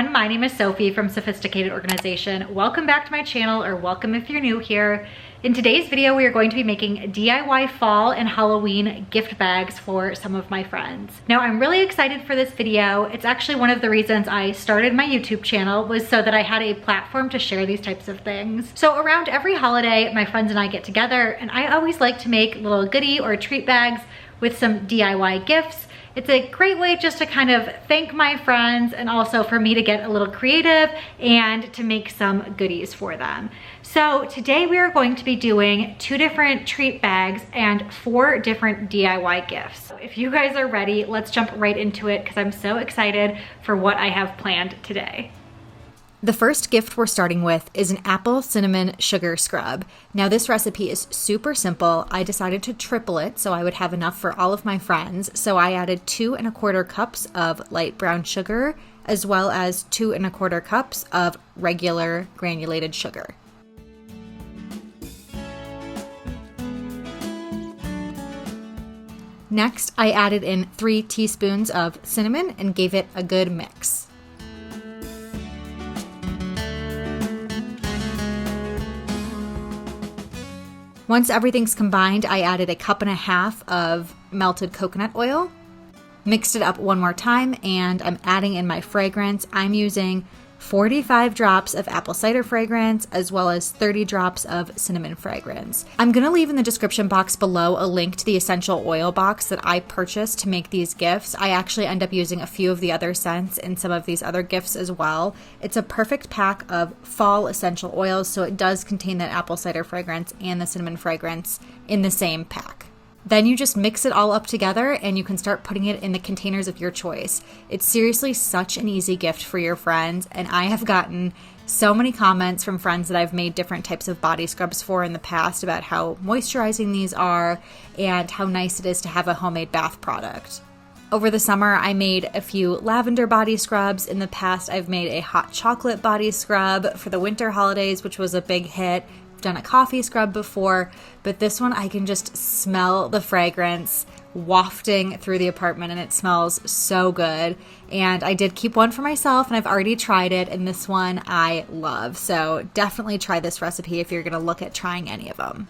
everyone, my name is Sophie from Sophisticated Organization. Welcome back to my channel, or welcome if you're new here. In today's video, we are going to be making DIY fall and Halloween gift bags for some of my friends. Now, I'm really excited for this video. It's actually one of the reasons I started my YouTube channel, was so that I had a platform to share these types of things. So around every holiday, my friends and I get together, and I always like to make little goodie or treat bags with some DIY gifts. It's a great way just to kind of thank my friends and also for me to get a little creative and to make some goodies for them. So today we are going to be doing 2 different treat bags and 4 different DIY gifts. So if you guys are ready, let's jump right into it because I'm so excited for what I have planned today. The first gift we're starting with is an apple cinnamon sugar scrub. Now this recipe is super simple. I decided to triple it so I would have enough for all of my friends. So I added 2 1/4 cups of light brown sugar as well as 2 1/4 cups of regular granulated sugar. Next, I added in 3 teaspoons of cinnamon and gave it a good mix. Once everything's combined, I added 1.5 cups of melted coconut oil, mixed it up one more time, and I'm adding in my fragrance. I'm using 45 drops of apple cider fragrance as well as 30 drops of cinnamon fragrance. I'm going to leave in the description box below a link to the essential oil box that I purchased to make these gifts. I actually end up using a few of the other scents in some of these other gifts as well. It's a perfect pack of fall essential oils, so it does contain that apple cider fragrance and the cinnamon fragrance in the same pack. Then you just mix it all up together and you can start putting it in the containers of your choice. It's seriously such an easy gift for your friends, and I have gotten so many comments from friends that I've made different types of body scrubs for in the past about how moisturizing these are and how nice it is to have a homemade bath product. Over the summer, I made a few lavender body scrubs. In the past, I've made a hot chocolate body scrub for the winter holidays, which was a big hit. Done a coffee scrub before, but this one I can just smell the fragrance wafting through the apartment and it smells so good. And I did keep one for myself and I've already tried it, and this one I love. So definitely try this recipe if you're going to look at trying any of them.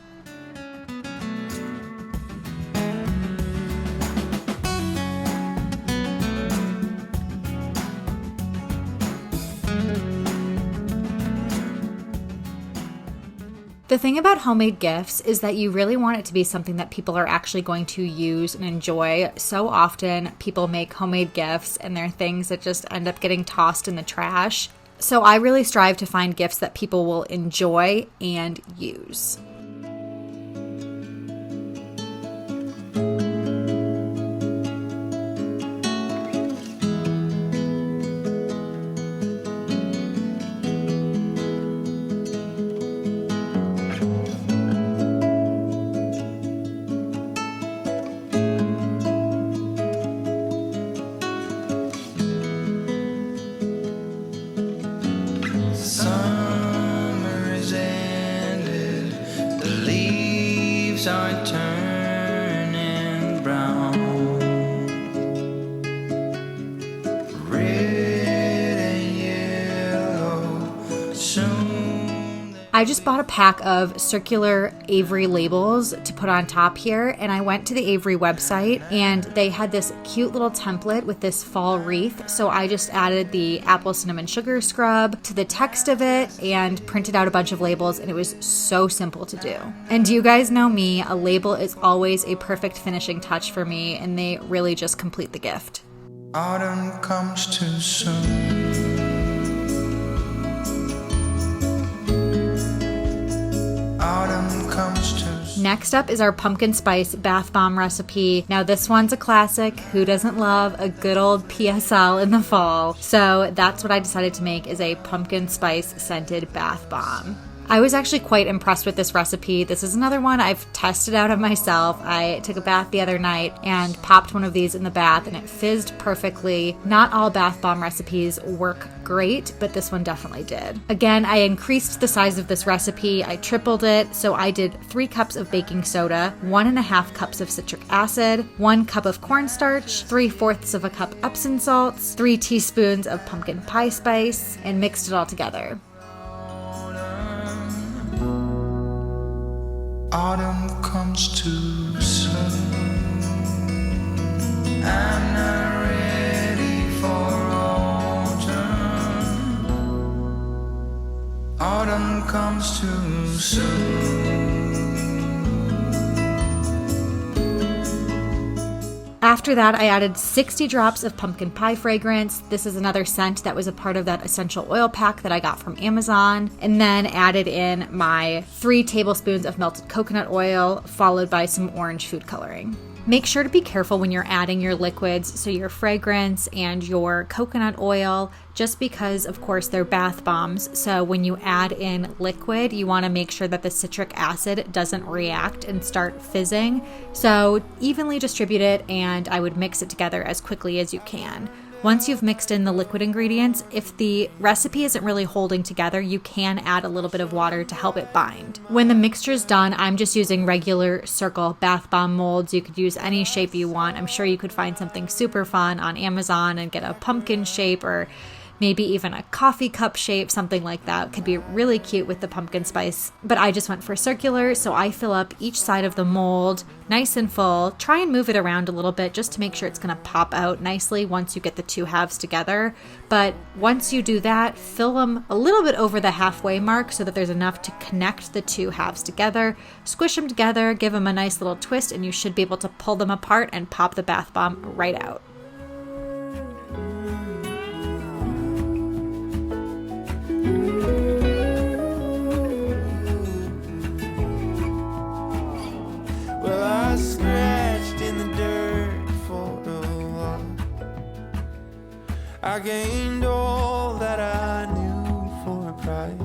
The thing about homemade gifts is that you really want it to be something that people are actually going to use and enjoy. So often people make homemade gifts and they're things that just end up getting tossed in the trash. So I really strive to find gifts that people will enjoy and use. Are turning brown, red and yellow soon. I just bought a pack of circular Avery labels to put on top here, and I went to the Avery website and they had this cute little template with this fall wreath, so I just added the apple cinnamon sugar scrub to the text of it and printed out a bunch of labels, and it was so simple to do. And you guys know me, a label is always a perfect finishing touch for me, and they really just complete the gift. Autumn comes too soon. Next up is our pumpkin spice bath bomb recipe. Now this one's a classic. Who doesn't love a good old PSL in the fall? So that's what I decided to make, is a pumpkin spice scented bath bomb. I was actually quite impressed with this recipe. This is another one I've tested out of myself. I took a bath the other night and popped one of these in the bath and it fizzed perfectly. Not all bath bomb recipes work great, but this one definitely did. Again, I increased the size of this recipe. I tripled it. So I did 3 cups of baking soda, 1.5 cups of citric acid, 1 cup of cornstarch, 3/4 of a cup Epsom salts, 3 teaspoons of pumpkin pie spice, and mixed it all together. Autumn comes too soon. I'm not ready for autumn. Autumn comes too soon. After that, I added 60 drops of pumpkin pie fragrance. This is another scent that was a part of that essential oil pack that I got from Amazon. And then added in my 3 tablespoons of melted coconut oil, followed by some orange food coloring. Make sure to be careful when you're adding your liquids, so your fragrance and your coconut oil, just because, of course, they're bath bombs. So when you add in liquid, you want to make sure that the citric acid doesn't react and start fizzing. So evenly distribute it, and I would mix it together as quickly as you can. Once you've mixed in the liquid ingredients, if the recipe isn't really holding together, you can add a little bit of water to help it bind. When the mixture's done, I'm just using regular circle bath bomb molds. You could use any shape you want. I'm sure you could find something super fun on Amazon and get a pumpkin shape or maybe even a coffee cup shape, something like that. Could be really cute with the pumpkin spice. But I just went for circular, so I fill up each side of the mold nice and full. Try and move it around a little bit just to make sure it's going to pop out nicely once you get the 2 halves together. But once you do that, fill them a little bit over the halfway mark so that there's enough to connect the 2 halves together. Squish them together, give them a nice little twist, and you should be able to pull them apart and pop the bath bomb right out. Well, I scratched in the dirt for a while. I gained all that I knew for a price.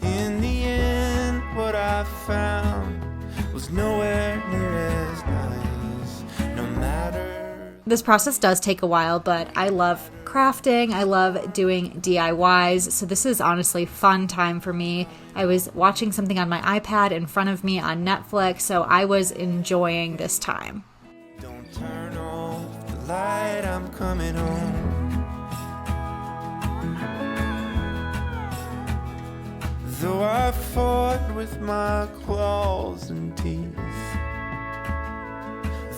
In the end, what I found was nowhere near as nice. No matter. This process does take a while, but I love crafting. I love doing DIYs. So this is honestly fun time for me. I was watching something on my iPad in front of me on Netflix, so I was enjoying this time. Don't turn off the light, I'm coming home. Though I fought with my claws and teeth,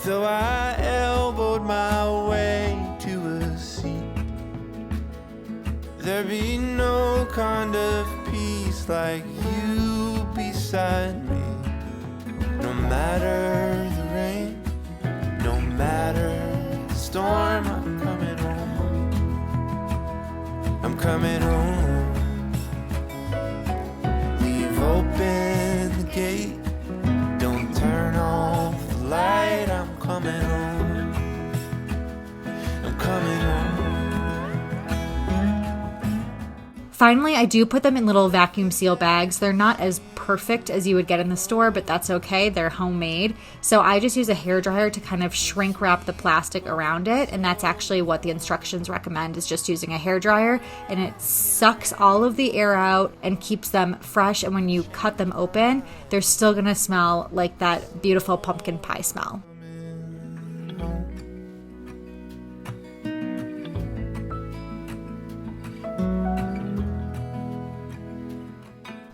though I elbowed my way to a seat, there be no kind of peace like you beside me. No matter the rain, no matter the storm, I'm coming home. I'm coming home. Leave open the gate, don't turn off the light, I'm coming home. I'm coming home. Finally, I do put them in little vacuum seal bags. They're not as perfect as you would get in the store, but that's okay. They're homemade. So I just use a hairdryer to kind of shrink wrap the plastic around it. And that's actually what the instructions recommend, is just using a hairdryer. And it sucks all of the air out and keeps them fresh. And when you cut them open, they're still going to smell like that beautiful pumpkin pie smell.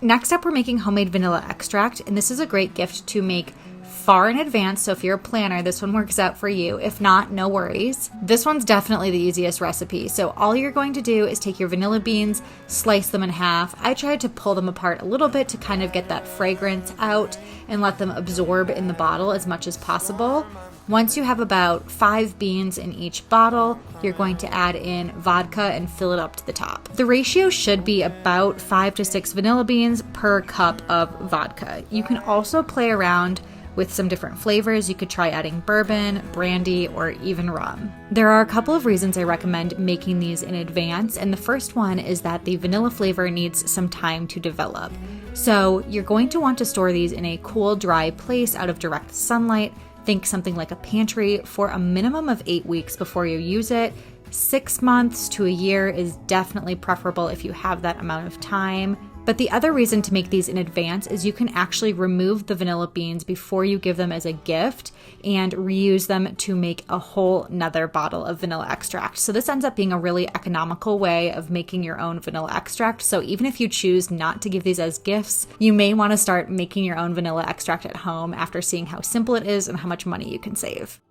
Next up, we're making homemade vanilla extract, and this is a great gift to make far in advance, so if you're a planner, this one works out for you. If not, no worries. This one's definitely the easiest recipe, so all you're going to do is take your vanilla beans, slice them in half. I tried to pull them apart a little bit to kind of get that fragrance out and let them absorb in the bottle as much as possible. Once you have about 5 beans in each bottle, you're going to add in vodka and fill it up to the top. The ratio should be about 5 to 6 vanilla beans per cup of vodka. You can also play around With some different flavors, you could try adding bourbon, brandy, or even rum. There are a couple of reasons I recommend making these in advance, and the first one is that the vanilla flavor needs some time to develop. So you're going to want to store these in a cool, dry place out of direct sunlight. Think something like a pantry for a minimum of 8 weeks before you use it. 6 months to a year is definitely preferable if you have that amount of time. But the other reason to make these in advance is you can actually remove the vanilla beans before you give them as a gift and reuse them to make a whole nother bottle of vanilla extract. So this ends up being a really economical way of making your own vanilla extract. So even if you choose not to give these as gifts, you may want to start making your own vanilla extract at home after seeing how simple it is and how much money you can save.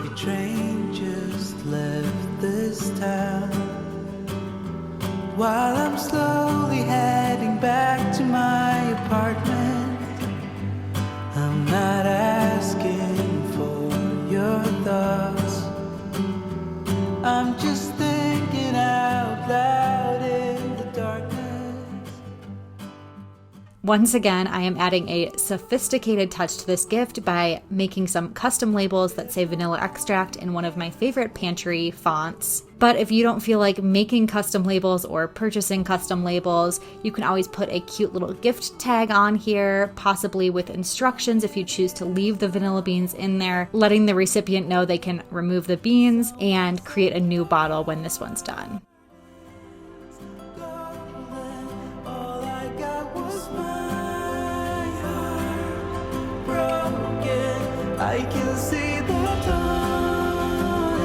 The train just left this town while I'm slowly heading back to my apartment. I'm not asking for your thoughts, I'm just thinking out loud in the darkness. Once again, I am adding a sophisticated touch to this gift by making some custom labels that say vanilla extract in one of my favorite pantry fonts. But if you don't feel like making custom labels or purchasing custom labels, you can always put a cute little gift tag on here, possibly with instructions if you choose to leave the vanilla beans in there, letting the recipient know they can remove the beans and create a new bottle when this one's done. I can see the dawn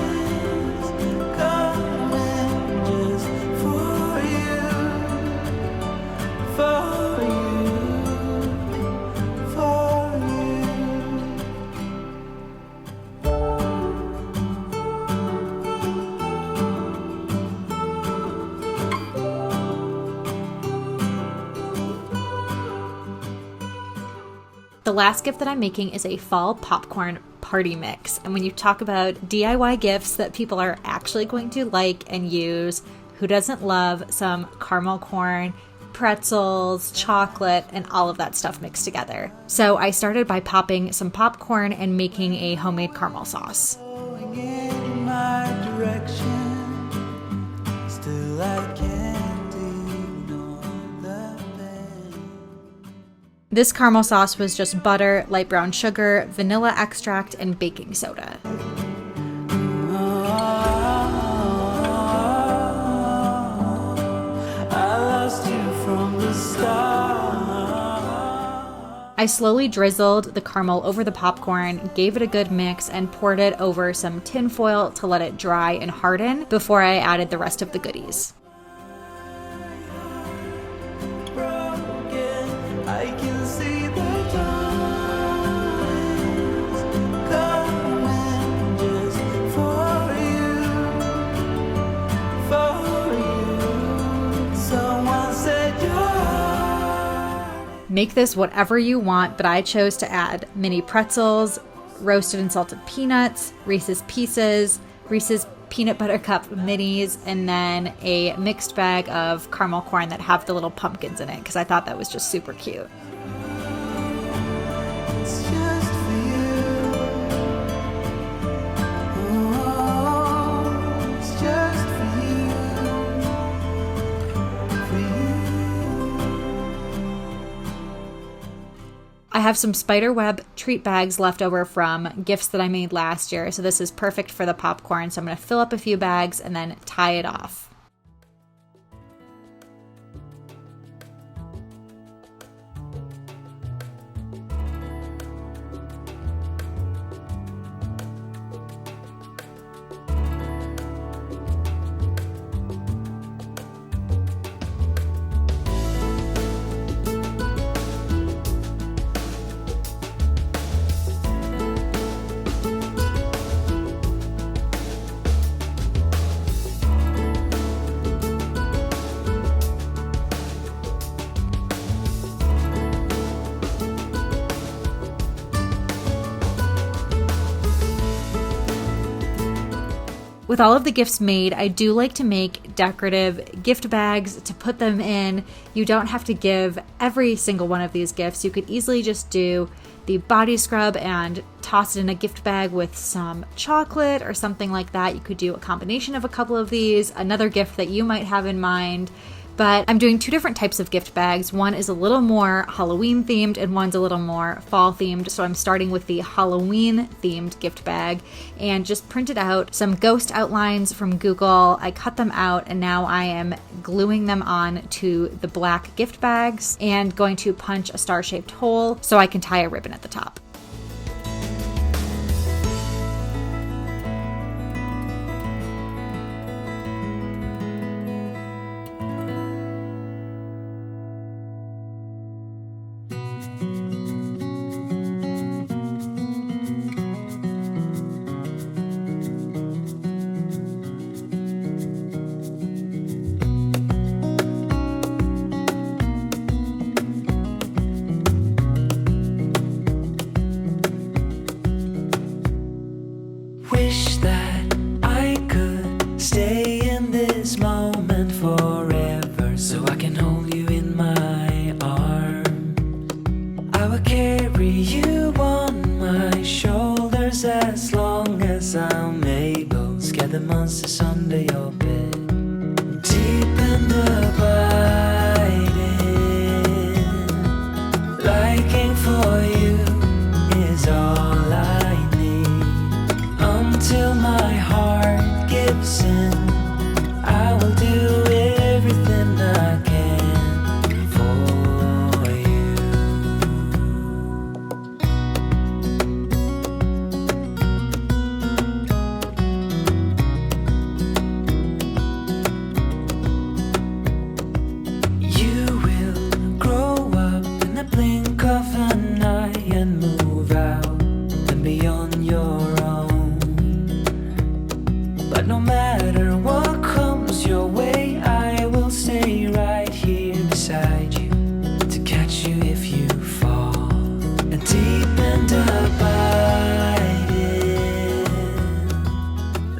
is coming just for you, for you, for you. The last gift that I'm making is a fall popcorn party mix. And when you talk about DIY gifts that people are actually going to like and use, who doesn't love some caramel corn, pretzels, chocolate, and all of that stuff mixed together? So I started by popping some popcorn and making a homemade caramel sauce. Going in my direction, still I can't ignore the pain. This caramel sauce was just butter, light brown sugar, vanilla extract, and baking soda. I lost you from the start. I slowly drizzled the caramel over the popcorn, gave it a good mix, and poured it over some tin foil to let it dry and harden before I added the rest of the goodies. I can see the dawn is coming just for you. Someone said you're hard. Make this whatever you want, but I chose to add mini pretzels, roasted and salted peanuts, Reese's Pieces, Reese's peanut butter cup minis, and then a mixed bag of caramel corn that have the little pumpkins in it because I thought that was just super cute. It's just for you. Oh, it's just for you. I have some spiderweb treat bags left over from gifts that I made last year, so this is perfect for the popcorn. So I'm going to fill up a few bags and then tie it off. With all of the gifts made, I do like to make decorative gift bags to put them in. You don't have to give every single one of these gifts. You could easily just do the body scrub and toss it in a gift bag with some chocolate or something like that. You could do a combination of a couple of these, another gift that you might have in mind. But I'm doing 2 different types of gift bags. One is a little more Halloween themed and one's a little more fall themed. So I'm starting with the Halloween themed gift bag and just printed out some ghost outlines from Google. I cut them out and now I am gluing them on to the black gift bags and going to punch a star-shaped hole so I can tie a ribbon at the top. Wish that I could stay in this moment forever, so I can hold you in my arms. I will carry you on my shoulders as long as I'm able. Scare the monsters under your bed, deep and abiding. Liking for you is all I need. Until my heart gives in, I will do everything I can for you. You will grow up in the blink of an eye and move out and beyond your own. But no matter what comes your way, I will stay right here beside you to catch you if you fall. And deep and abiding,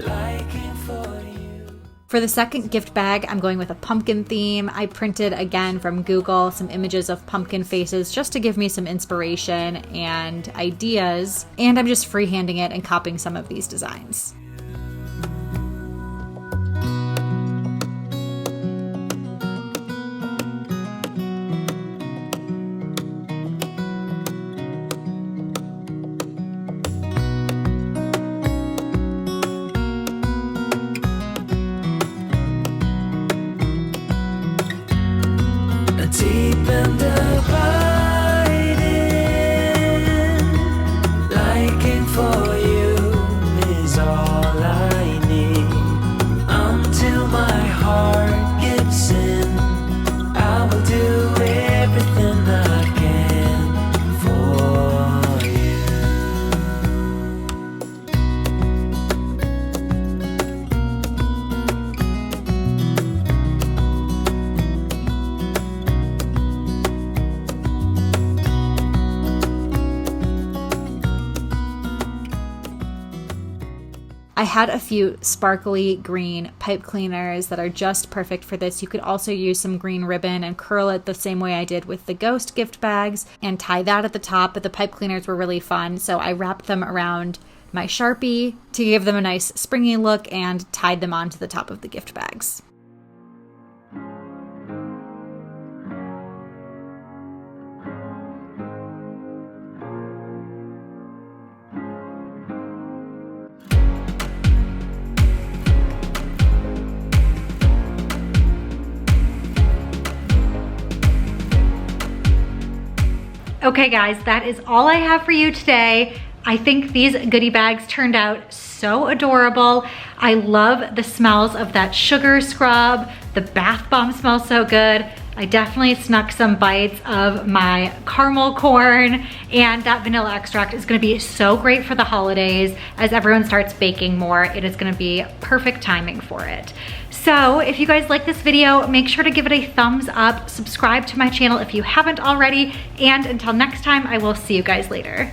liking for you. For the second gift bag, I'm going with a pumpkin theme. I printed again from Google some images of pumpkin faces just to give me some inspiration and ideas. And I'm just freehanding it and copying some of these designs. Deep and abiding, liking for you is all I need. Until my heart gives in, I will do everything I can for you. I had a few sparkly green pipe cleaners that are just perfect for this. You could also use some green ribbon and curl it the same way I did with the ghost gift bags and tie that at the top, but the pipe cleaners were really fun, so I wrapped them around my Sharpie to give them a nice springy look and tied them onto the top of the gift bags. Okay guys, that is all I have for you today. I think these goodie bags turned out so adorable. I love the smells of that sugar scrub. The bath bomb smells so good. I definitely snuck some bites of my caramel corn, and that vanilla extract is gonna be so great for the holidays. As everyone starts baking more, it is gonna be perfect timing for it. So if you guys like this video, make sure to give it a thumbs up, subscribe to my channel if you haven't already, and until next time, I will see you guys later.